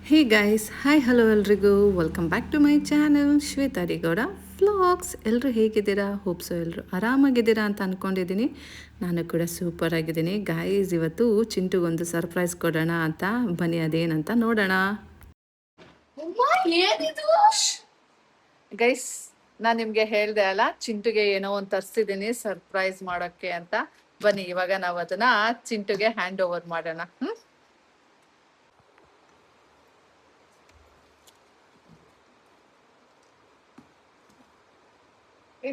ಹೇ guys, hi hello ಎಲ್ರಿಗೂ welcome back to my channel Shweta ರಿಗೌಡ vlogs. ಎಲ್ಲರೂ ಹೇಗಿದ್ದೀರಾ? ಹೋಪ್ಸೋ ಎಲ್ಲರೂ ಆರಾಮಾಗಿದ್ದೀರಾ ಅಂತ ಅಂದ್ಕೊಂಡಿದ್ದೀನಿ. ನಾನು ಕೂಡ ಸೂಪರ್ ಆಗಿದ್ದೀನಿ ಗೈಸ್. ಇವತ್ತು ಚಿಂಟುಗೊಂದು ಸರ್ಪ್ರೈಸ್ ಕೊಡೋಣ ಅಂತ ಬನ್ನಿ, ಅದೇನಂತ ನೋಡೋಣ. ಗೈಸ್, ನಾನು ನಿಮಗೆ ಹೇಳಿದೆ ಅಲ್ಲ, ಚಿಂಟುಗೆ ಏನೋ ಒಂದು ತರಿಸಿದ್ದೀನಿ ಸರ್ಪ್ರೈಸ್ ಮಾಡೋಕ್ಕೆ ಅಂತ. ಬನ್ನಿ ಇವಾಗ ನಾವು ಅದನ್ನ ಚಿಂಟುಗೆ ಹ್ಯಾಂಡ್ ಓವರ್ ಮಾಡೋಣ.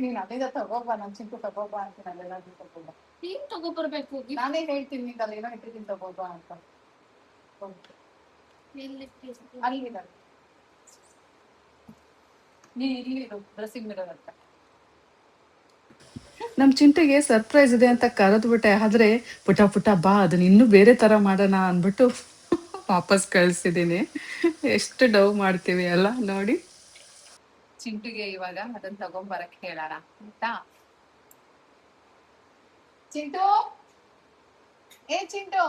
ನೀನ್ ಅಲ್ಲಿಂದ ತಗೋಬಾ, ನನ್ ಚಿಂಟು ತಗೋಬಾ ಅಂತ ನಾನೆಲ್ಲ ತಗೋಬ. ನೀನ್ ತಗೋಬರ್ಬೇಕು, ನಾನೇ ಹೇಳ್ತೀನಿ ನಿಂಗೆ ಅಲ್ಲಿ ಏನೋ ಇಟ್ಟಿದ್ದೀನಿ ತಗೋಬಾ ಅಂತ. ಅಲ್ಲಿ ನೀ ಇಲ್ಲಿ ಡ್ರೆಸ್ಸಿಂಗ್ ಮಿರರ್ ಅಂತ. ನಮ್ ಚಿಂಟಿಗೆ ಸರ್ಪ್ರೈಸ್ ಇದೆ ಅಂತ ಕರೆದ್ಬಿಟ್ಟೆ, ಆದ್ರೆ ಪುಟ ಪುಟ ಬಾ ಅದನ್ನ ಇನ್ನೂ ಬೇರೆ ತರ ಮಾಡೋಣ ಅಂದ್ಬಿಟ್ಟು ವಾಪಸ್ ಕಳ್ಸಿದೀನಿ. ಎಷ್ಟು ಡವ್ ಮಾಡ್ತೀವಿ ಅಲ್ಲ ನೋಡಿ. ಚಿಂಟುಗೆ ಇವಾಗ ಅದನ್ನ ತಗೊಂಬರಕ್ ಹೇಳೋಣ ಆಯ್ತಾ? ಚಿಂಟು, ಏ ಚಿಂಟು,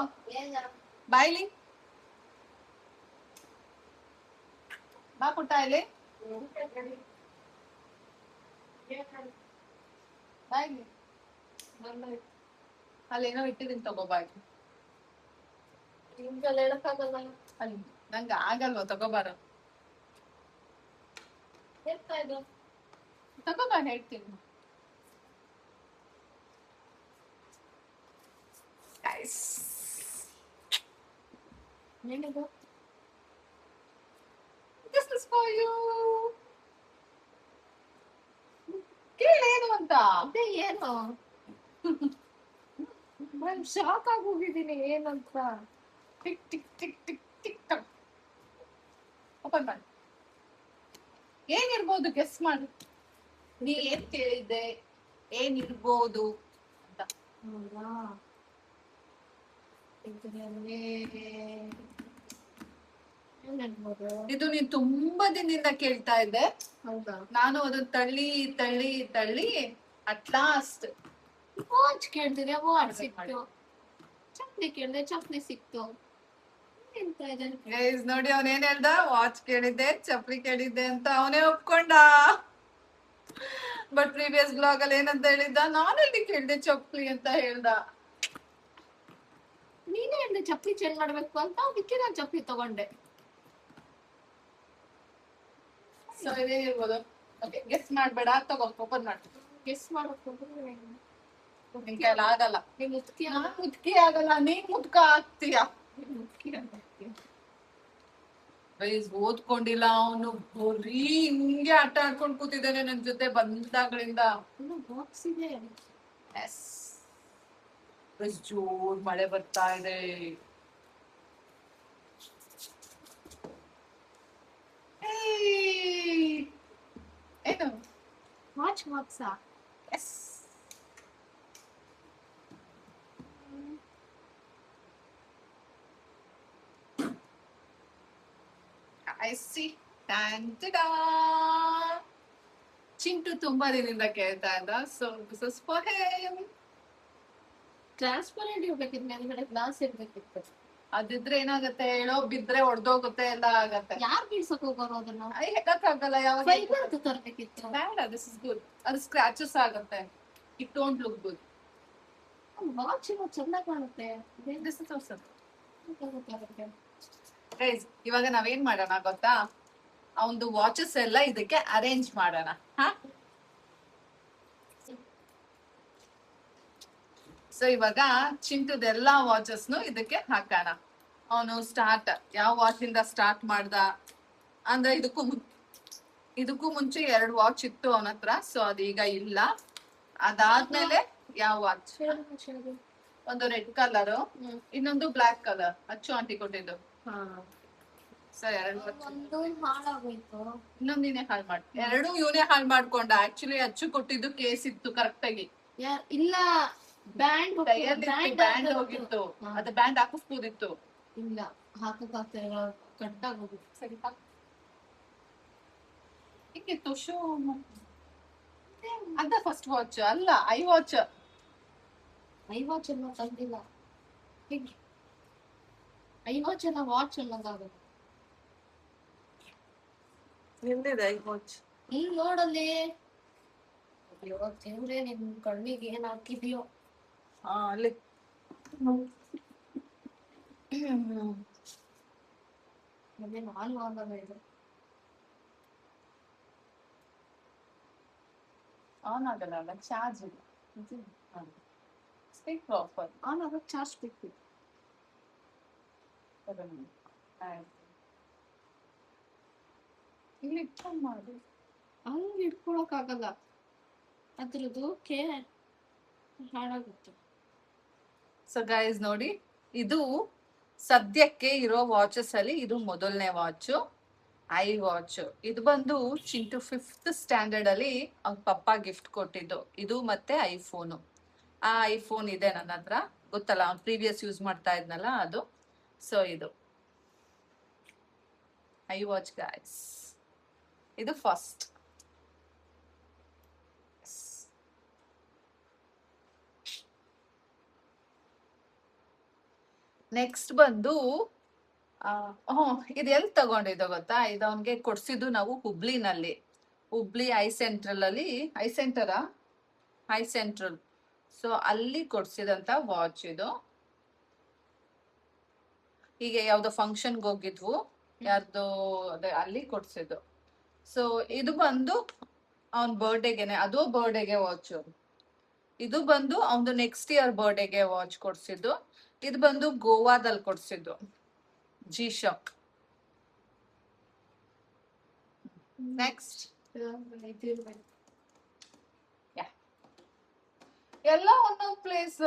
ಬಾಯ್ಲಿ ಬಾ ಪುಟ್ಟ, ಇಲ್ಲಿ ಬಾಯ್ಲಿ. ಅಲ್ಲೇನೋ ಇಟ್ಟಿದ್ದೀನಿ ತಗೋಬಾ. ಅಲ್ಲಿ ನಂಗೆ ಆಗಲ್ವಾ, ತಗೋಬಾರ. ತಗೋಬಾ ಹೇಳ್ತೀನಿ. This is for you. ಕೇಳೇನು ಅಂತ. ಅದೇ ಏನು? ನಾನು ಶಾಕ್ ಆಗಿ ಹೋಗಿದ್ದೀನಿ ಏನಂತ. Tick tick tick tick tick ಟಕ್. ಓಪನ್ ಮಾಡಿ. ಏನಿರ್ಬೋದು ಗೆಸ್ ಮಾಡಿ. ನೀ ಏನ್ ಕೇಳಿದ್ದೆ, ಏನಿರ್ಬೋದು ಅಂತ. ಇದು ನೀನ್ ತುಂಬಾ ದಿನದಿಂದ ಕೇಳ್ತಾ ಇದ್ದೆ. ಹೌದಾ? ನಾನು ಅದನ್ನ ತಳ್ಳಿ ತಳ್ಳಿ ತಳ್ಳಿ ಅಟ್ ಲಾಸ್ಟ್ ವಾಚ್ ಕೇಳ್ತಿದ್ದೆ, ವಾಚ್ ಸಿಕ್ತು. ಚಪ್ಲಿ ಕೇಳಿದೆ, ಚಪ್ಲಿ ಸಿಕ್ತು. ಗೈಸ್ ನೋಡಿ, ಅವನೇನ್ ಹೇಳ್ದ? ವಾಚ್ ಕೇಳಿದ್ದೆ, ಚಪ್ಲಿ ಕೇಳಿದ್ದೆ ಅಂತ ಅವನೇ ಒಪ್ಕೊಂಡ. ಬಟ್ ಪ್ರೀವಿಯಸ್ ಬ್ಲಾಗ್ ಅಲ್ಲಿ ಏನಂತ ಹೇಳಿದ್ದ? ನಾನೆಲ್ಲಿ ಕೇಳಿದೆ ಚಪ್ಲಿ ಅಂತ ಹೇಳ್ದ. ನೀನೇ ಹೇಳಿದೆ ಚಪ್ಲಿ ಚೇಂಜ್ ಮಾಡ್ಬೇಕು ಅಂತ, ಅದಕ್ಕೆ ನಾನು ಚಪ್ಲಿ ತಗೊಂಡೆ. ಸೊ ಇದೇನಿರ್ಬೋದು? ಓಕೆ, ಗೆಸ್ ಮಾಡ್ಬೇಡ, ತಗೋ ಓಪನ್ ಮಾಡಿ. ಗೆಸ್ ಮಾಡಕ್ ನಿನ್ ಕೈಲಿ ಆಗಲ್ಲ. ನೀನ್ ಮುದ್ಕಿ ಆಗಲ್ಲ, ನೀನ್ ಮುದ್ಕ ಆಗ್ತೀಯ. ಓದ್ಕೊಂಡಿಲ್ಲ ಅವನು, ಬರೀ ಹಿಂಗೆ ಆಟ ಆಡ್ಕೊಂಡ್ ಕೂತಿದ್ದಾನೆ ನನ್ ಜೊತೆ ಬಂದಾಗಳಿಂದ. ಬಾಕ್ಸ್ ಇದೆ. ಎಸ್, ಜೋರ್ ಮಳೆ ಬರ್ತಾ ಇದೆ. ಏನು ವಾಚ್ ಬಾಕ್ಸಾ? ಎಸ್. I see. ಚಿಂಟು ತುಂಬಾ ದಿನದಿಂದ ಕೇಳ್ತಾ ಇದ್ದ, so this is for him. Transparent ಇರ್ಬೇಕಿತ್ತು, ಮೇಲ್ಗಡೆ ಗ್ಲಾಸ್ ಇರ್ಬೇಕಿತ್ತು. ಅದಿದ್ರೆ ಏನಾಗತ್ತೆ ಹೇಳೋ, ಬಿದ್ರೆ ಒಡ್ದೋಗುತ್ತೆ, ಎಲ್ಲ ಆಗತ್ತೆ. ಯಾರು ಬೀಳ್ಸಕ್ ಹೋಗೋರು ಅದನ್ನ? ಹೇಳಕ್ ಆಗಲ್ಲ. ಯಾವಾಗ ತರ್ಬೇಕಿತ್ತು. ಬೇಡ, ದಿಸ್ ಇಸ್ ಗುಡ್. ಅದು ಸ್ಕ್ರಾಚಸ್ ಆಗತ್ತೆ. It don't look good. Watch ಚೆನ್ನಾಗಿ ಕಾಣುತ್ತೆ. This is also. ಗೈಸ್, ಇವಾಗ ನಾವೇನ್ ಮಾಡೋಣ ಗೊತ್ತಾ? ಅವನದು ವಾಚಸ್ ಎಲ್ಲ ಇದಕ್ಕೆ ಅರೇಂಜ್ ಮಾಡೋಣ. ಸೊ ಇವಾಗ ಚಿಂಟುದೆಲ್ಲಾ ವಾಚಸ್ನು ಇದಕ್ಕೆ ಹಾಕೋಣ. ಅವನು ಸ್ಟಾರ್ಟ್ ಯಾವ ವಾಚ್ ಇಂದ ಸ್ಟಾರ್ಟ್ ಮಾಡ್ದ ಅಂದ್ರೆ, ಇದಕ್ಕೂ ಮುಂಚೆ 2 ವಾಚ್ ಇತ್ತು ಅವನ ಹತ್ರ. ಸೊ ಅದೀಗ ಇಲ್ಲ. ಅದಾದ್ಮೇಲೆ ಯಾವ ವಾಚ್? ಒಂದು ರೆಡ್ ಕಲರ್, ಇನ್ನೊಂದು ಬ್ಲಾಕ್ ಕಲರ್. ಅಚ್ಚು ಆಂಟಿ ಕೊಟ್ಟಿದ್ದು. ಸೊ 2 ಇನ್ನೊಂದು ನೀನೇ ಹಾಳು ಮಾಡಿ. 2 ಇವನೇ ಹಾಳು ಮಾಡ್ಕೊಂಡ. ಆಕ್ಚುಲಿ ಅಚ್ಚು ಕೊಟ್ಟಿದ್ದು ಕೇಸ್ ಇತ್ತು ಕರೆಕ್ಟ್ ಆಗಿ. ಇಲ್ಲ, ಬ್ಯಾಂಡ್ ಬ್ಯಾಂಡ್ ಹೋಗಿತ್ತು. ಅದು ಬ್ಯಾಂಡ್ ಹಾಕಿಸ್ಬೋದಿತ್ತು. ಇಲ್ಲ, ಹಾಕಕ್ ಕಟ್ ಆಗೋಗಿತ್ತು. ಸರಿ, ಹಿಂಗಿತ್ತು ಶೂ. ಅದ ಫಸ್ಟ್ ವಾಚ್ ಅಲ್ಲ, ಐ ವಾಚ್. ಐ ವಾಚ್ ಎಲ್ಲ ತಂದಿಲ್ಲ. ಐ ವಾಚ್ ಎಲ್ಲ ವಾಚ್ ಎಲ್ಲ ಆಗುತ್ತೆ. ಎಲ್ಲಿದೆ ಈ ವಾಚ್? ಇಲ್ಲಿ ನೋಡಲ್ಲಿ. ಅಯ್ಯೋ ದೇವ್ರೆ, ನಿನ್ ಕಣ್ಣಿಗೆ ಏನ್ ಹಾಕಿದ್ಯೋ. ಅಲ್ಲಿ ಅದೇ ನಾನು ಆಗಾಗ ಇದೆ. ಆನ್ ಆಗಲ್ಲ, ಚಾರ್ಜ್ ಇಲ್ಲ. Speak proper. ಆನ್ ಆಗಕ್ಕೆ ಚಾರ್ಜ್ ಬೇಕು. ಇಲ್ಲಿ ಇಟ್ಕೊಂಡ್ ಮಾಡಿ. ಹಂಗೆ ಇಟ್ಕೊಳಕ್ ಆಗಲ್ಲ, ಅದ್ರದ್ದು ಹಾಳಾಗುತ್ತೆ. ಸೊ ಗೈಸ್ ನೋಡಿ, ಇದು ಸದ್ಯಕ್ಕೆ ಇರೋ ವಾಚಸ್ ಅಲ್ಲಿ ಇದು ಮೊದಲನೇ ವಾಚು, ಐ ವಾಚ್. ಇದು ಬಂದು ಚಿಂಟು 5th ಸ್ಟ್ಯಾಂಡರ್ಡ್ ಅಲ್ಲಿ ಅವ್ರ ಪಪ್ಪ ಗಿಫ್ಟ್ ಕೊಟ್ಟಿದ್ದು. ಇದು ಮತ್ತೆ ಐಫೋನು. ಆ ಐಫೋನ್ ಇದೆ ನನ್ನ ಹತ್ರ, ಗೊತ್ತಲ್ಲ, ಅವ್ನು ಪ್ರೀವಿಯಸ್ ಯೂಸ್ ಮಾಡ್ತಾ ಇದ್ನಲ್ಲ ಅದು. ಸೊ ಇದು ಐ ವಾಚ್ ಗೈಸ್, ಇದು ಫಸ್ಟ್. ನೆಕ್ಸ್ಟ್ ಬಂದು ಇದು ಎಲ್ಲಿ ತಗೊಂಡಿದ್ದು ಗೊತ್ತಾ? ಇದು ಅವನ್ಗೆ ಕೊಡ್ಸಿದ್ದು ನಾವು ಹುಬ್ಳಿನಲ್ಲಿ, ಹುಬ್ಳಿ ಐ ಸೆಂಟ್ರಲ್ ಅಲ್ಲಿ, ಐ ಸೆಂಟ್ರಲ್. ಸೊ ಅಲ್ಲಿ ಕೊಡ್ಸಿದಂತ ವಾಚ್ ಇದು. ಹೀಗೆ ಯಾವ್ದೋ ಫಂಕ್ಷನ್ಗೆ ಹೋಗಿದ್ವು, ಯಾರ್ದು ಅದೇ ಅಲ್ಲಿ ಕೊಡ್ಸಿದ್ದು. ಸೊ ಇದು ಬಂದು ಅವನ್ ಬರ್ಡೇಗೆನೆ, ಅದು ಬರ್ಡೇಗೆ ವಾಚ್. ಇದು ಬಂದು ಅವನು ನೆಕ್ಸ್ಟ್ ಇಯರ್ ಬರ್ಡೇಗೆ ವಾಚ್ ಕೊಡ್ಸಿದ್ದು. ಇದು ಬಂದು ಗೋವಾದಲ್ಲಿ ಕೊಡ್ಸಿದ್ದು, ಜಿ ಶಾಕ್. ನೆಕ್ಸ್ಟ್ ಎಲ್ಲ ಒಂದೊಂದು ಪ್ಲೇಸ್,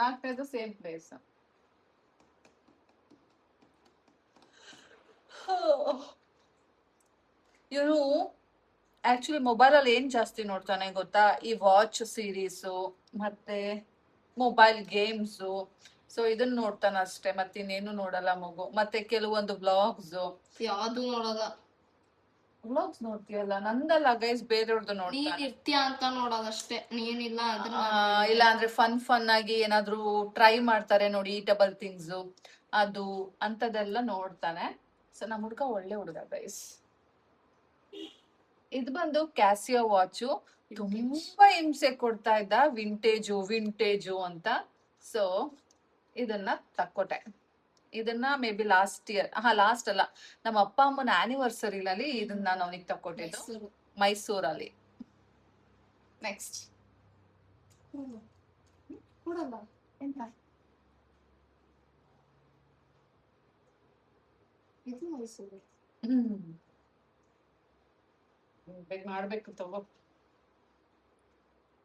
ನಾಲ್ಕನೇದು ಸೇಮ್ ಪ್ಲೇಸ್. ಇವನು ಆಕ್ಚುಲಿ ಮೊಬೈಲ್ ಅಲ್ಲಿ ಏನ್ ಜಾಸ್ತಿ ನೋಡ್ತಾನೆ ಗೊತ್ತಾ? ಈ ವಾಚ್ ಸೀರೀಸು ಮತ್ತೆ ಮೊಬೈಲ್ ಗೇಮ್ಸು. ಸೊ ಇದನ್ನ ನೋಡ್ತಾನ ಅಷ್ಟೇ, ಮತ್ತೆ ಇನ್ನೇನು ನೋಡಲ್ಲ ಮಗು. ಮತ್ತೆ ಕೆಲವೊಂದು ಬ್ಲಾಗ್ಸ್. ಯಾವ್ದು ನೋಡೋದ? ಬ್ಲಾಗ್ಸ್ ನೋಡ್ತೀಯಲ್ಲ, ನಂದಲ್ಲ ಗೈಸ್, ಬೇರೆಯವ್ರದ್ದು ನೀನ್ ನೋಡ್ತಾನೆ. ಇರ್ತೀಯ ಅಂತ ನೋಡೋದಷ್ಟೇ, ನೀನಿಲ್ಲ ಅದ್ರ ಇಲ್ಲ ಅಂದ್ರೆ ಫನ್ ಆಗಿ ಏನಾದ್ರು ಟ್ರೈ ಮಾಡ್ತಾರೆ ನೋಡಿ, ಈಟಬಲ್ ಥಿಂಗ್ಸ್ ಅದು ಅಂತದೆಲ್ಲ ನೋಡ್ತಾನೆ. ಸೊ ನಮ್ಮ ಹುಡ್ಗ ಒಳ್ಳೆ ಹುಡುಗ ಗೈಸ್. ಇದು ಬಂದು ಕ್ಯಾಸಿಯೋ ವಾಚು, ತುಂಬಾ ಹಿಂಸೆ ಕೊಡ್ತಾ ಇದ್ದ, ವಿಂಟೇಜು ಅಂತ. ಸೊ ಇದನ್ನ ತಕ್ಕೊಟ್ಟೆ. ಇದನ್ನ may be last year, last ಅಲ್ಲ, ನಮ್ಮ ಅಪ್ಪ ಅಮ್ಮನ ಆನಿವರ್ಸರಿನಲ್ಲಿ ಇದನ್ನ ನಾನು ಅವನಿಗೆ ತಕ್ಕೊಟ್ಟಿದ್ದು, ಮೈಸೂರಲ್ಲಿ. ನೆಕ್ಸ್ಟ್ ಕೊಡಲ್ಲ ಎಂತ ಇದು ಮೈಸೂರು. ಮಾಡ್ಬೇಕು ತಗೋ,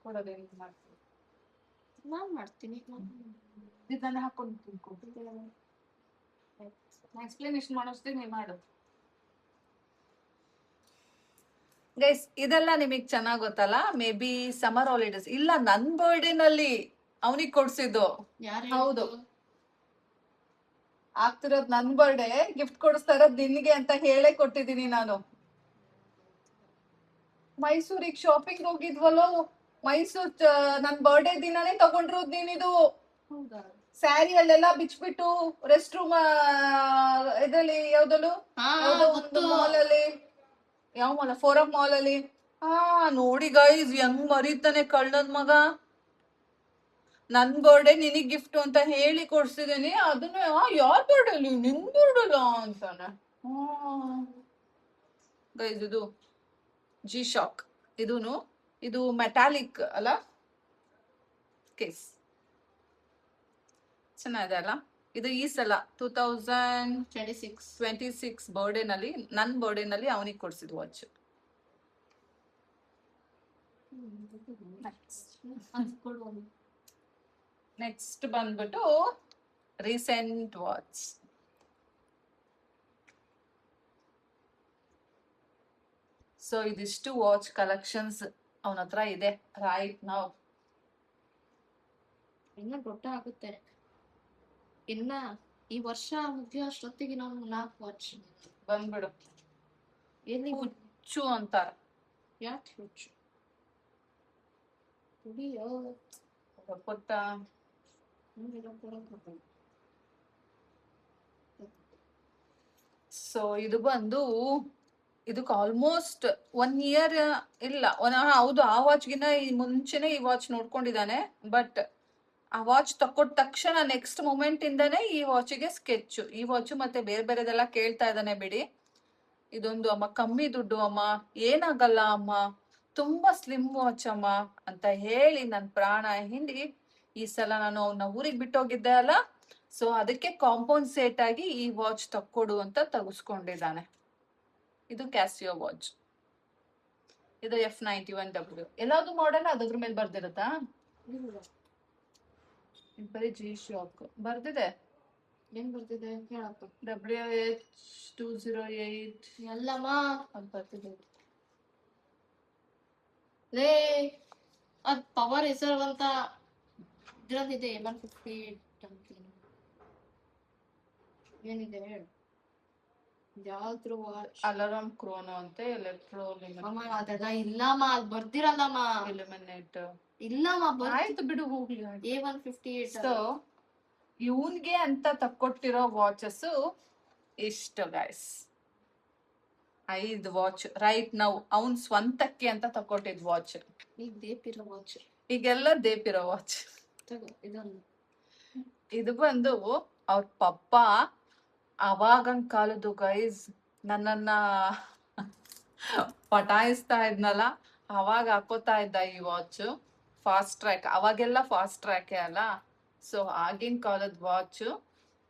ಕೊಡೋದೇನು ಮಾಡ್ತೀನಿ, ನಾನ್ ಮಾಡ್ತೀನಿ. ಇದನ್ನ ಹಾಕೊಂಡು ತಿನ್ಕೊ. ಎಕ್ಸ್ಪ್ಲನೇಷನ್ ಮಾಡೋಷ್ಟೇ ನೀ ಮಾಡು ಗೈಸ್. ಇದೆಲ್ಲ ನಿಮಗ್ ಚೆನ್ನಾಗ್ ಗೊತ್ತಲ್ಲ, ಮೇ ಬಿ ಸಮ್ಮರ್ ಹಾಲಿಡೇಸ್, ಇಲ್ಲ ನನ್ ಬರ್ಡೇನಲ್ಲಿ ಅವನಿಗೆ ಕೊಡ್ಸಿದ್ದು. ಹೌದು, ಆಗ್ತಿರೋದ್ ನನ್ ಬರ್ಡೇ, ಗಿಫ್ಟ್ ಕೊಡಿಸ್ತಾ ಇರೋದ್ ನಿನ್ಗೆ ಅಂತ ಹೇಳೇ ಕೊಟ್ಟಿದ್ದೀನಿ ನಾನು. ಮೈಸೂರಿಗೆ ಶಾಪಿಂಗ್ ಹೋಗಿದ್ವಲ್ಲೋ, ಮೈಸೂರ್ ನನ್ ಬರ್ಡೇ ದಿನಾನೇ ತಗೊಂಡಿರೋದ್ ನೀನಿದು. ಸ್ಯಾರಿ ಅಲ್ಲೆಲ್ಲ ಬಿಚ್ಬಿಟ್ಟು ರೆಸ್ಟ್ ರೂಮ್ ಇದ್ರಲ್ಲಿ ಯಾವ್ದಲ್ಲೂ ಒಂದು ಮಾಲ್ ಅಲ್ಲಿ, ಯಾವ ಮಾಲ್, ಫೋರಂ ಮಾಲ್ ಅಲ್ಲಿ. ನೋಡಿ ಗೈಸ್, ಹೆಂಗ್ ಮರೀತಾನೆ ಕಳ್ಳನ್ ಮಗ. ನನ್ ಬರ್ಡೇ ನಿನಗ್ ಗಿಫ್ಟ್ ಅಂತ ಹೇಳಿ ಕೊಡ್ಸಿದೀನಿ, ಅದನ್ನ ಯಾರ್ ಬರ್ಡೇ ನಿನ್ ಬರ್ಡೇಲ್ಲ ಅಂತಾನೆ. ಗೈಸ್ ಇದು ಜಿ ಶಾಕ್, ಇದು ಮೆಟಾಲಿಕ್ ಅಲ್ಲ ಕೇಸ್, ಚೆನ್ನಾಗಿದೆ ಅಲ್ಲ. ಇದು ಈ ಸಲ 2026 ಬರ್ಡೇನಲ್ಲಿ, ನನ್ ಬರ್ಡೇನಲ್ಲಿ ಅವನಿಗೆ ಕೊಡ್ಸಿದ್ ವಾಚ್. ನೆಕ್ಸ್ಟ್ ಬಂದ್ಬಿಟ್ಟು ರೀಸೆಂಟ್ ವಾಚ್. ಸೊ ಇದಿಷ್ಟು ವಾಚ್ ಕಲೆಕ್ಷನ್ಸ್ ಅವನ ಹತ್ರ ಇದೆ ರೈಟ್ ನಾವ್. ಇನ್ನ ದೊಡ್ಡ ಆಗುತ್ತೆ, ಇನ್ನ ಈ ವರ್ಷ ಮುಗಿಯೋ ಅಷ್ಟೊತ್ತಿಗೆ ನಾವು 4 ವಾಚ್ ಬಂದ್ಬಿಡು. ಎಲ್ಲಿ ಹುಚ್ಚು ಅಂತಾರ. ಯಾಕೆ ಹುಚ್ಚು? ಸೊ ಇದು ಬಂದು ಇದಕ್ಕೆ ಆಲ್ಮೋಸ್ಟ್ 1 ಇಯರ್ ಇಲ್ಲ ಹೌದು, ಆ ವಾಚ್ಗಿನ ಈ ಮುಂಚೆನೆ ಈ ವಾಚ್ ನೋಡ್ಕೊಂಡಿದ್ದಾನೆ. ಬಟ್ ಆ ವಾಚ್ ತಕ್ಕೊಟ್ಟ ತಕ್ಷಣ ನೆಕ್ಸ್ಟ್ ಮೂಮೆಂಟ್ ಇಂದಾನೆ ಈ ವಾಚಿಗೆ ಸ್ಕೆಚ್. ಈ ವಾಚ್ ಮತ್ತೆ ಬೇರೆ ಬೇರೆದೆಲ್ಲ ಕೇಳ್ತಾ ಇದ್ದಾನೆ ಬಿಡಿ. ಇದೊಂದು ಅಮ್ಮ ಕಮ್ಮಿ ದುಡ್ಡು ಅಮ್ಮ, ಏನಾಗಲ್ಲ ಅಮ್ಮ, ತುಂಬಾ ಸ್ಲಿಮ್ ವಾಚ್ ಅಮ್ಮ ಅಂತ ಹೇಳಿ ನನ್ ಪ್ರಾಣ ಹಿಂಡಿ ಈ ಸಲ ನಾನು ಅವನ್ನ ಊರಿಗೆ ಬಿಟ್ಟೋಗಿದ್ದೆ ಅಲ್ಲ, ಸೊ ಅದಕ್ಕೆ ಕಾಂಪನ್ಸೇಟ್ ಆಗಿ ಈ ವಾಚ್ ತಕ್ಕೊಡು ಅಂತ ತಗಸ್ಕೊಂಡಿದ್ದಾನೆ. ಇದು ಕ್ಯಾಸಿಯೋ ವಾಚ್. ಇದು F91W. ಎಲ್ಲಾದ್ರು ಮಾಡೆಲ್ ಅದ್ರ ಮೇಲೆ ಬರ್ದಿರುತ್ತಾ? ಬರೀ ಜಿ ಶಾಕ್ ಬರ್ದಿದೆ. ಏನ್ ಬರ್ತಿದೆ ಹೇಳಪ್ಪ. WH208 ಎಲ್ಲಮ್ಮ ಅಂತ ಬರ್ತಿದೆ. ಲೇ ಅದ್ ಪವರ್ ರಿಸರ್ವ್ ಅಂತ ಇದ್ರಲ್ಲಿದೆ 158 ಅಂತ. ಏನಿದೆ ಹೇಳು. ಯಾವ್ದ್ರ ವಾಚ್? ಅಲಾರಾಮ್ ಕ್ರೋನೋ ಅಂತೆ, ಎಲೆಕ್ಟ್ರೋ ಅಮ್ಮ ಅದೆಲ್ಲ ಇಲ್ಲಮ್ಮ, ಅದ್ ಬರ್ದಿರಲ್ಲಮ್ಮ. ಇಲ್ಯುಮಿನೇಟ್ ಇಲ್ಲಮ್ಮ ಆಯ್ತು ಬಿಡು, ಹೋಗ್ಲಿ. A158. ಸೊ ಇವನ್ಗೆ ಅಂತ ತಕ್ಕೊಟ್ಟಿರೋ ವಾಚಸ್ ಇಷ್ಟು ಗೈಸ್. 5 ವಾಚ್ ರೈಟ್ ನಾವು ಅವನ್ ಸ್ವಂತಕ್ಕೆ ಅಂತ ತಕ್ಕೊಟ್ಟಿದ್ ವಾಚ್. ಈಗ ದೇಪಿರೋ ವಾಚ್, ಈಗೆಲ್ಲ ದೇಪಿರೋ ವಾಚ್. ಇದೊಂದು ಇದು ಬಂದು ಅವ್ರ ಪಪ್ಪ ಅವಾಗನ್ ಕಾಲದ್ದು ಗೈಸ್, ನನ್ನನ್ನ ಪಟಾಯಿಸ್ತಾ ಇದ್ನಲ್ಲ, ಅವಾಗ ಹಾಕೋತಾ ಇದ್ದ ಈ ವಾಚ್. ಫಾಸ್ಟ್ ಟ್ರ್ಯಾಕ್, ಅವಾಗೆಲ್ಲ ಫಾಸ್ಟ್ ಟ್ರ್ಯಾಕೇ ಅಲ್ಲ. ಸೊ ಆಗಿನ ಕಾಲದ ವಾಚ್.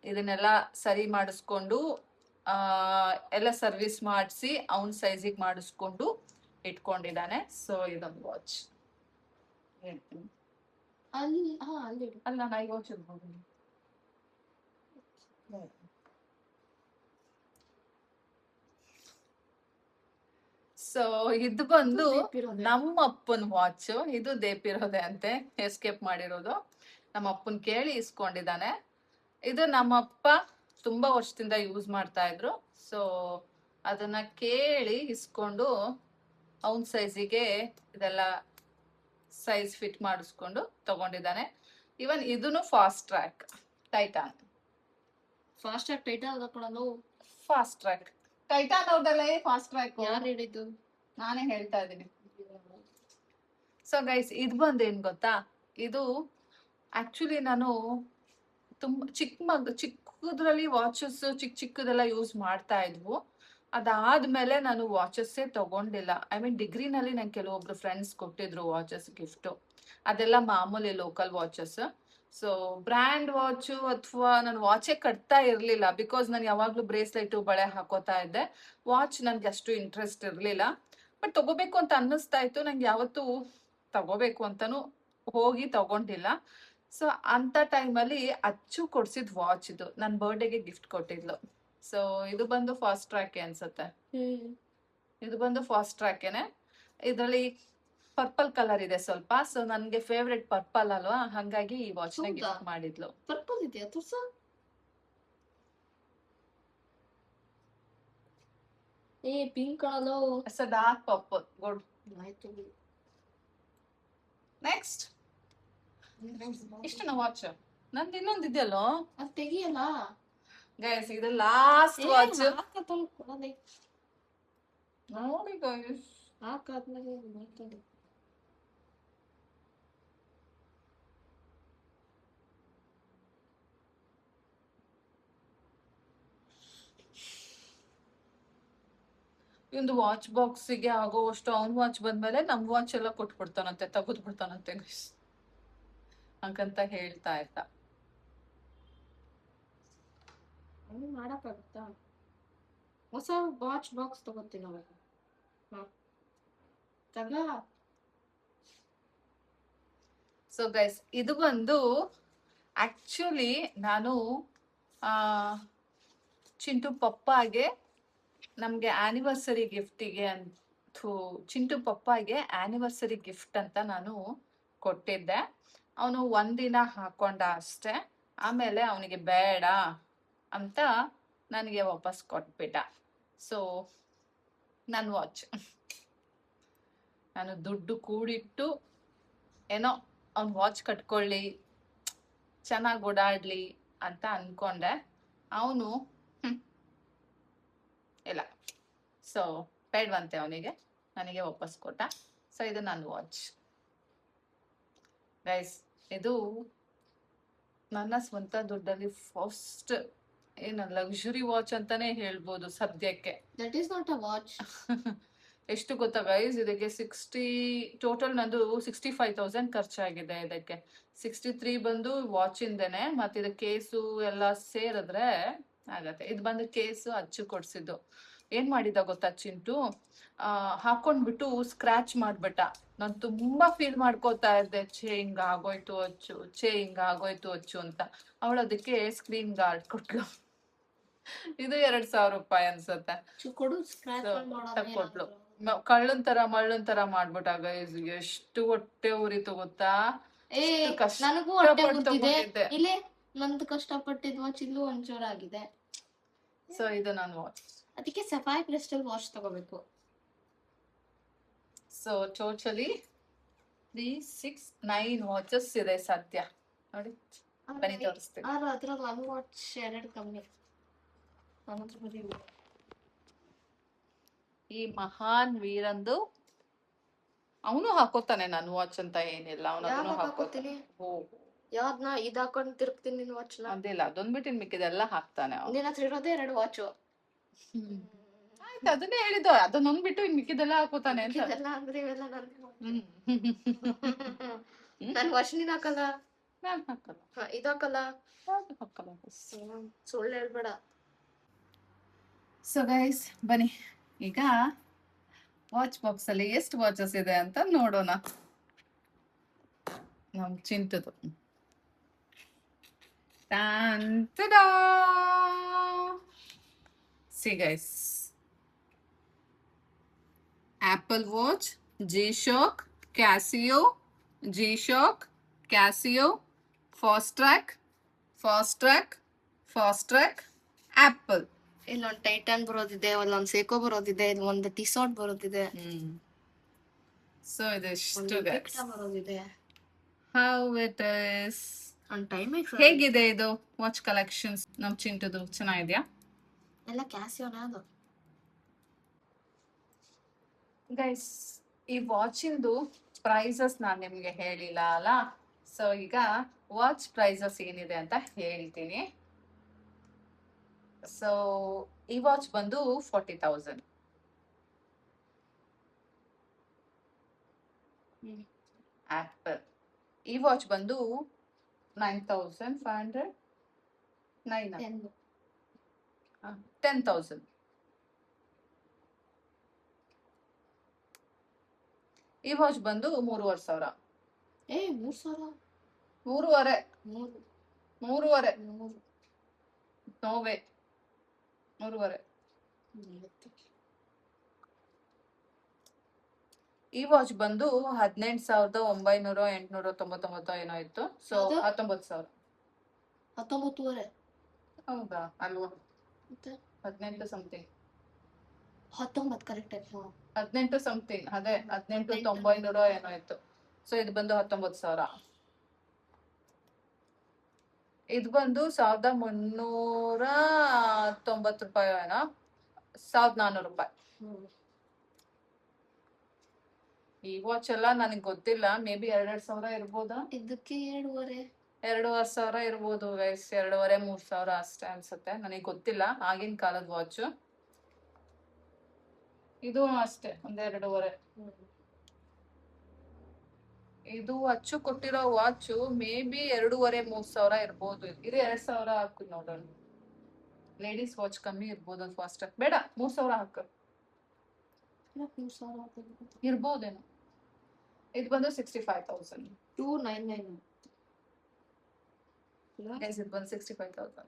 ಇದನ್ನೆಲ್ಲ ಸರಿ ಮಾಡಿಸ್ಕೊಂಡು ಎಲ್ಲ ಸರ್ವಿಸ್ ಮಾಡಿಸಿ ಅವನ್ ಸೈಜಿಗೆ ಮಾಡಿಸ್ಕೊಂಡು ಇಟ್ಕೊಂಡಿದ್ದಾನೆ. ಸೊ ಇದೊಂದು ವಾಚ್ ಹೇಳ್ತೀನಿ. ಅಲ್ಲಿ ಅಲ್ಲ ನಾ ಈ ವಾಚ್ ಇರ್ಬೋದು. ಸೊ ಇದು ಬಂದು ನಮ್ಮ ಅಪ್ಪನ ವಾಚ್. ಇದು ದೇಪಿರೋದೆ ಅಂತೆ, ಎಸ್ಕೇಪ್ ಮಾಡಿರೋದು. ನಮ್ಮ ಅಪ್ಪನ್ ಕೇಳಿ ಇಸ್ಕೊಂಡಿದ್ದಾನೆ. ಇದು ನಮ್ಮಪ್ಪ ತುಂಬಾ ವರ್ಷದಿಂದ ಯೂಸ್ ಮಾಡ್ತಾ ಇದ್ರು. ಸೊ ಅದನ್ನ ಕೇಳಿ ಇಸ್ಕೊಂಡು ಅವನ್ ಸೈಜಿಗೆ ಇದೆಲ್ಲ ಸೈಜ್ ಫಿಟ್ ಮಾಡಿಸ್ಕೊಂಡು ತಗೊಂಡಿದ್ದಾನೆ. ಇವನ್ ಇದನ್ನು Fastrack Titan. Fastrack Titan ಹಾಕೊಳ್ಳೋದು. ಫಾಸ್ಟ್ ಟ್ರ್ಯಾಕ್ ಟೈಟಾನ್ ಅವ್ರದಲ್ಲೇ ಫಾಸ್ಟ್ ಟ್ರ್ಯಾಕ್. ಯಾರು ಹೇಳಿದ್ದು? ನಾನೇ ಹೇಳ್ತಾ ಇದ್ದೀನಿ. ಸೊ ಗೈಸ್ ಇದು ಬಂದು ಏನ್ ಗೊತ್ತಾ, ಇದು ಆಕ್ಚುಲಿ ನಾನು ತುಂಬಾ ಚಿಕ್ಕದ್ರಲ್ಲಿ ವಾಚಸ್ ಚಿಕ್ಕದೆಲ್ಲ ಯೂಸ್ ಮಾಡ್ತಾ ಇದ್ವು. ಅದಾದ್ಮೇಲೆ ನಾನು ವಾಚಸ್ಸೇ ತಗೊಂಡಿಲ್ಲ. ಐ ಮೀನ್ ಡಿಗ್ರಿನಲ್ಲಿ ನಂಗೆ ಕೆಲವೊಬ್ರು ಫ್ರೆಂಡ್ಸ್ ಕೊಟ್ಟಿದ್ರು ವಾಚಸ್ ಗಿಫ್ಟ್. ಅದೆಲ್ಲ ಮಾಮೂಲಿ local watches. So brand watch ಅಥವಾ ನಾನು ವಾಚೇ ಕಟ್ತಾ ಇರ್ಲಿಲ್ಲ, ಬಿಕಾಸ್ ನಾನು ಯಾವಾಗ್ಲೂ ಬ್ರೇಸ್ಲೆಟ್ ಬಳೆ ಹಾಕೋತಾ ಇದ್ದೆ. ವಾಚ್ ನನ್ಗೆ ಅಷ್ಟು ಇಂಟ್ರೆಸ್ಟ್ ಇರ್ಲಿಲ್ಲ. ಬಟ್ ತಗೋಬೇಕು ಅಂತ ಅನ್ನಿಸ್ತಾ ಇತ್ತು ನಂಗೆ, ಯಾವತ್ತೂ ತಗೋಬೇಕು ಅಂತಾನು ಹೋಗಿ ತಗೊಂಡಿಲ್ಲ. ಸೊ ಅಂತ ಟೈಮಲ್ಲಿ ಅಚ್ಚು ಕೊಡ್ಸಿದ್ ವಾಚ್ ಇದು, ನನ್ನ ಬರ್ಡೇಗೆ ಗಿಫ್ಟ್ ಕೊಟ್ಟಿದ್ಲು. ಸೊ ಇದು ಬಂದು ಫಾಸ್ಟ್ ಟ್ರ್ಯಾಕ್ ಅನ್ಸುತ್ತೆ. ಇದು ಬಂದು ಫಾಸ್ಟ್ ಟ್ರ್ಯಾಕೇನೆ. ಇದರಲ್ಲಿ ಪರ್ಪಲ್ ಕಲರ್ ಇದೆ ಸ್ವಲ್ಪ. ಸೊ ನನ್ಗೆ ಫೇವ್ರೆಟ್ ಪರ್ಪಲ್ ಅಲ್ವಾ, ಹಂಗಾಗಿ ಈ ವಾಚ್ ನ ಗಿಫ್ಟ್ ಮಾಡಿದ್ಲು. ಪರ್ಪಲ್ ಇದೆಯಾ ತೋರ್ಸ? Pink colour. It's a dark purple. Good. ಆಯ್ತು. ನೆಕ್ಸ್ಟ್ ಇಷ್ಟು ವಾಚ್ ನಂದು ಇನ್ನೊಂದು ಇದೆಯಲ್ಲೋ, ಅದು ತೆಗಿಯಲ್ಲ ಗೈಸ್. ಇದು ಲಾಸ್ಟ್ ವಾಚ್ ನೋಡಿ ಗೈಸ್. ಹಾಕಾದ್ಮೇಲೆ ಮಾತಾಡಿ. ಒಂದು ವಾಚ್ ಬಾಕ್ಸಿಗೆ ಆಗೋವಷ್ಟು ಅವ್ನ್ ವಾಚ್ ಬಂದ್ಮೇಲೆ ನಮ್ ವಾಚ್ ಎಲ್ಲ ಕೊಟ್ಬಿಡ್ತಾನಂತೆ, ತೆಗೆದು ಬಿಡ್ತಾನಂತೆ ಗೈಸ್ ಹಂಗಂತ ಹೇಳ್ತಾ ಇದ್ದ. ಮಾಡಕ್ಕಾಗುತ್ತಾ? ಹೊಸ ವಾಚ್ ಬಾಕ್ಸ್ ತಗೋತೀನಿ ಅವಾಗ. ಸೊ ಗೈಸ್ ಇದು ಬಂದು ಆಕ್ಚುಲಿ ನಾನು ಚಿಂಟು ಪಪ್ಪಾಗೆ ನಮ್ಗೆ ಆನಿವರ್ಸರಿ ಗಿಫ್ಟಿಗೆ ಚಿಂಟು ಪಪ್ಪಾಗೆ ಆನಿವರ್ಸರಿ ಗಿಫ್ಟ್ ಅಂತ ನಾನು ಕೊಟ್ಟಿದ್ದೆ. ಅವನು ಒಂದಿನ ಹಾಕೊಂಡ ಅಷ್ಟೆ, ಆಮೇಲೆ ಅವನಿಗೆ ಬೇಡ ಅಂತ ನನಗೆ ವಾಪಸ್ ಕೊಟ್ಬಿಟ್ಟ. ಸೊ ನನ್ನ ವಾಚ್ ನಾನು ದುಡ್ಡು ಕೂಡಿಟ್ಟು ಏನೋ ಅವ್ನ ವಾಚ್ ಕಟ್ಕೊಳ್ಳಿ, ಚೆನ್ನಾಗಿ ಓಡಾಡ್ಲಿ ಅಂತ ಅನ್ಕೊಂಡೆ. ಅವನು ಇಲ್ಲ. ಸೊ ಬೇಡವಂತೆ ಅವನಿಗೆ, ನನಗೆ ವಾಪಸ್ ಕೊಟ್ಟ. ಸೊ ಇದು ನನ್ನ ವಾಚ್ ಗೈಸ್. ಇದು ನನ್ನ ಸ್ವಂತ ದುಡ್ಡಲ್ಲಿ ಫಸ್ಟ್ ಲಕ್ಸುರಿ ವಾಚ್ ಅಂತಾನೆ ಹೇಳ್ಬೋದು ಸದ್ಯಕ್ಕೆ. That is not a watch. ಎಷ್ಟು ಗೊತ್ತಾ ಗೈಸ್, ಇದಕ್ಕೆ ಟೋಟಲ್ ನಂದು 65,000 ಖರ್ಚಾಗಿದೆ. ಇದಕ್ಕೆ 63 ಬಂದು ವಾಚ್ ಇಂದೇನೆ, ಮತ್ತೆ ಇದು ಕೇಸು ಎಲ್ಲ ಸೇರಿದ್ರೆ ಆಗತ್ತೆ. ಇದು ಬಂದು ಕೇಸು ಅಚ್ಚು ಕೊಡ್ಸಿದ್ದು. ಏನ್ ಮಾಡಿದ ಗೊತ್ತಾ ಚಿಂಟು, ಹಾಕೊಂಡ್ಬಿಟ್ಟು ಸ್ಕ್ರಾಚ್ ಮಾಡ್ಬಿಟ್ಟ. ನಾನು ತುಂಬಾ ಫೀಲ್ ಮಾಡ್ಕೋತಾ ಇದ್ದೆ, ಹಿಂಗ ಆಗೋಯ್ತು ಅಚ್ಚು, ಹಿಂಗ ಆಗೋಯ್ತು ಅಚ್ಚು ಅಂತ. ಅವಳು ಅದಕ್ಕೆ ಸ್ಕ್ರೀನ್ ಗಾರ್ಡ್ ಕೊಟ್ಲು. ಇದು 2,000 ರೂಪಾಯಿ ಅನ್ಸುತ್ತೆ. ಕೊಡು, ಸ್ಕ್ರಾಚ್ ತಕ್ಕೊಟ್ಲು. ಮಳ್ಳನ್ ತರ ಮಾಡ್ಬಿಟ್ಟಾಗ ಎಷ್ಟು ಹೊಟ್ಟೆ ಉರಿತು ಗೊತ್ತಾ. ನನಗೂ ಹೊಟ್ಟೆ ಉರಿತಿದೆ. ಇಲ್ಲೇ ನಂದು ಕಷ್ಟಪಟ್ಟಿದ್ ವಾಚ್ ಇಲ್ಲೂ ಒಂಚೂರಾಗಿದೆ. ಸೊ ಇದು ನಾನು ವಾಚ್. ಅದಕ್ಕೆ ಸಫಾಯಿ ಕ್ರಿಸ್ಟಲ್ ವಾಚ್ ತಗೋಬೇಕು. ಸೊ ಟೋಟಲಿ 3, 6, 9 ವಾಚಸ್ ಇದೆ ಸದ್ಯ. ನೋಡಿ ಬನ್ನಿ ತೋರಿಸ್ತೀನಿ. ಅದ್ರಲ್ಲಿ 1 ವಾಚ್ 2 ಕಮ್ಮಿ. ಈ ಮಹಾನ್ ವೀರಂದು ಅವನು ಹಾಕೋತಾನೆ ನನ್ನ ವಾಚ್ ಅಂತ ಏನಿಲ್ಲ, ಅವನು ಹಾಕೋತಾನೆ. ಯಾವ್ದನ್ನ ಇದ್ ಹಾಕೊಂಡ್ ತಿರುಗ್ತೀನಿ ನಿನ್ ವಾಚ್ ನ. ಅದಿಲ್ಲ, ಅದೊಂದ್ ಬಿಟ್ಟು ಮಿಕ್ಕಿದೆಲ್ಲ ಹಾಕ್ತಾನೆ. ನಿನ್ನ ಹತ್ರ ಇರೋದೇ 2 ವಾಚ್. ಆಯ್ತು, ಅದನ್ನೇ ಹೇಳಿದ್ದು, ಅದನ್ನೊಂದ್ ಬಿಟ್ಟು ಇನ್ ಮಿಕ್ಕಿದೆಲ್ಲ ಹಾಕೋತಾನೆ ಅಂತ. ಅಂದ್ರೆ ಇವೆಲ್ಲ ನನ್ ವಾಚ್ ನೀನ್ ಹಾಕಲ್ಲ. ನಾನ್ ಹಾಕಲ್ಲ. ಇದಾಕಲ್ಲ. ಹಾಕಲ್ಲ. ಸುಳ್ಳು ಹೇಳ್ಬೇಡ. ಸೊ ಗೈಸ್ ಬನ್ನಿ ಈಗ ವಾಚ್ ಬಾಕ್ಸ್ ಅಲ್ಲಿ ಎಷ್ಟು ವಾಚಸ್ ಇದೆ ಅಂತ ನೋಡೋಣ. ನಮ್ ಚಿಂಟದು see guys, Apple watch, G-Shock, Casio, G-Shock, Casio, Fast Track, Apple. ಇಲ್ಲೊಂದು ಟೈಟಾನ್ ಬರೋದಿದೆ, ಅಲ್ಲೊಂದು ಸೇಕೋ ಬರೋದಿದೆ, ಒಂದು ಟಿಸಾಟ್ ಬರೋದಿದೆ. ಸೊ ಇದೆಷ್ಟು ಬರೋದಿದೆ. How it is. ಹೇಗಿದೆ ಇದು ವಾಚ್ ಕಲೆಕ್ಷನ್ಸ್ ನಮ್ ಚಿಂಟದು? ಚೆನ್ನಾಗಿದ್ಯಾ? ಎಲ್ಲ ಕ್ಯಾಸಿಯೋನೇ ಅದು ಗೈಸ್. ಈ ವಾಚಿಂದು ಪ್ರೈಸಸ್ ನಾನು ನಿಮ್ಗೆ ಹೇಳಿಲ್ಲ ಅಲ್ಲ. ಸೊ ಈಗ ವಾಚ್ ಪ್ರೈಸಸ್ ಏನಿದೆ ಅಂತ ಹೇಳ್ತೀನಿ. ಸೊ ಈ ವಾಚ್ ಬಂದು 40,000. ಆಪಲ್ ಈ ವಾಚ್ ಬಂದು 9,500. 10,000. ಈ ವಾಚ್ ಬಂದು 3,500. 3,500. 3,500. ನೋವೇ 3,500. ಈ ವಾಚ್ ಬಂದು 18,999 ಏನೋ ಇತ್ತು. ಸೊ 19,000. 19,500. ಹೌದಾ? ಅಲ್ವಾ? 18 ಸಮಥಿಂಗ್. 19 ಕರೆಕ್ಟ್ ಆಯ್ತು. 18 ಸಮಥಿಂಗ್, ಅದೇ 18,900 ಏನೋ ಇತ್ತು. ಸೊ ಇದು ಬಂದು 19,000. ಇದು ಬಂದು 1,390 ರೂಪಾಯಿ ಏನೋ, 1,400 ರೂಪಾಯಿ. ಈ ವಾಚ್ ಎಲ್ಲ ನನಗೆ ಗೊತ್ತಿಲ್ಲ, ಮೇ ಬಿ 2,000 ಇರ್ಬೋದಾ? ಇದಕ್ಕೆ 2,500 ಇರ್ಬೋದು ಗೈಸ್. 2,500-3,000 ಅಷ್ಟೇ ಅನ್ಸುತ್ತೆ, ನನಗೆ ಗೊತ್ತಿಲ್ಲ. ಆಗಿನ ಕಾಲದ ವಾಚ್ ಇದು ಅಷ್ಟೇ, 1,500. ಇದು ಅಚ್ಚು ಕೊಟ್ಟಿರೋ ವಾಚ್ ಮೇ ಬಿ 2,500-3,000 ಇರ್ಬೋದು. ಇದು 2,000 ಹಾಕು ನೋಡೋಣ. ಲೇಡೀಸ್ ವಾಚ್ ಕಮ್ಮಿ ಇರ್ಬೋದು. ಫಾಸ್ಟ್ ಬೇಡ, 3,000 ಹಾಕು. ಇರ್ಬೋದೇನೋ. ಇದು ಬಂದು 65,000. 299. ಇದು ಬಂದು 65,000.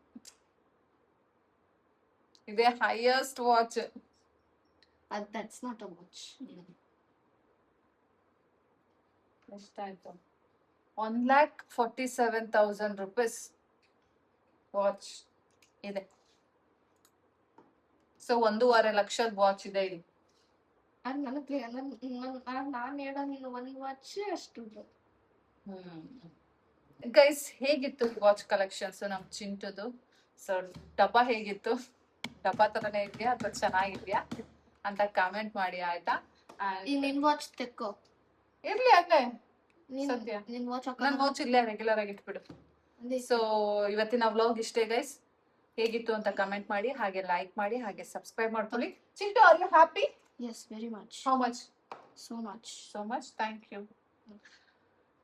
ಇದೇ highest watch. That's not a watch. ಎಷ್ಟಾಯ್ತು? 1,47,000 ರೂಪೀಸ್ ವಾಚ್ ಇದೆ. ಸೊ 1.5 ಲಕ್ಷದ ವಾಚ್ ಇದೆ ಇದು. ನಾನು ಹೇಳೋ ಒಂದು ವಾಚ್ ಅಷ್ಟು. ಗೈಸ್ ಹೇಗಿತ್ತು ವಾಚ್ ಕಲೆಕ್ಷನ್ಸ್ ನಮ್ ಚಿಂಟುದು? ಸೊ ಡಬ್ಬ ಹೇಗಿತ್ತು? ಡಬ್ಬಾ ತರನೇ ಇದೆಯಾ ಅಥವಾ ಚೆನ್ನಾಗಿದ್ಯಾ ಅಂತ ಕಾಮೆಂಟ್ ಮಾಡಿ ಆಯ್ತಾ. ಈಗ ನಿನ್ ವಾಚ್ ತೆಕ್ಕೋ. ಇರ್ಲಿ ಅಲ್ಲೇ ಸತ್ಯ, ನಿನ್ ವಾಚ್ ನನ್ ವಾಚ್ ಇಲ್ಲೇ ರೆಗ್ಯುಲರ್ ಆಗಿ ಇಟ್ಬಿಡು. ಸೊ ಇವತ್ತಿನ ವ್ಲಾಗ್ ಇಷ್ಟೇ ಗೈಸ್. ಹೇಗಿತ್ತು ಅಂತ ಕಮೆಂಟ್ ಮಾಡಿ, ಹಾಗೆ ಲೈಕ್ ಮಾಡಿ, ಹಾಗೆ ಸಬ್ಸ್ಕ್ರೈಬ್ ಮಾಡ್ಕೊಳ್ಳಿ. Chintu, are you happy? Yes, very much. How much? So much. So much, thank you.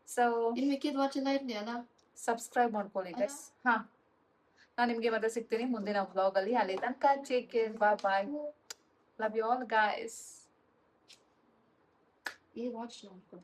So in ಮಿಕ್ಕಿದ ವಾಚ್ ಎಲ್ಲ ಇದೆಯಲ್ಲ, ಸಬ್ಸ್ಕ್ರೈಬ್ ಮಾಡ್ಕೊಳ್ಳಿ ಗೈಸ್. ಹಾ, ನಾನು ನಿಮ್ಗೆ ಮತ್ತೆ ಸಿಗ್ತೀನಿ ಮುಂದಿನ ವ್ಲಾಗ್ ಅಲ್ಲಿ. ಅಲ್ಲಿ ತನಕ take care, bye bye, love you all guys. ಈ ವಾಚ್ ನೋಡ್ಕೊ.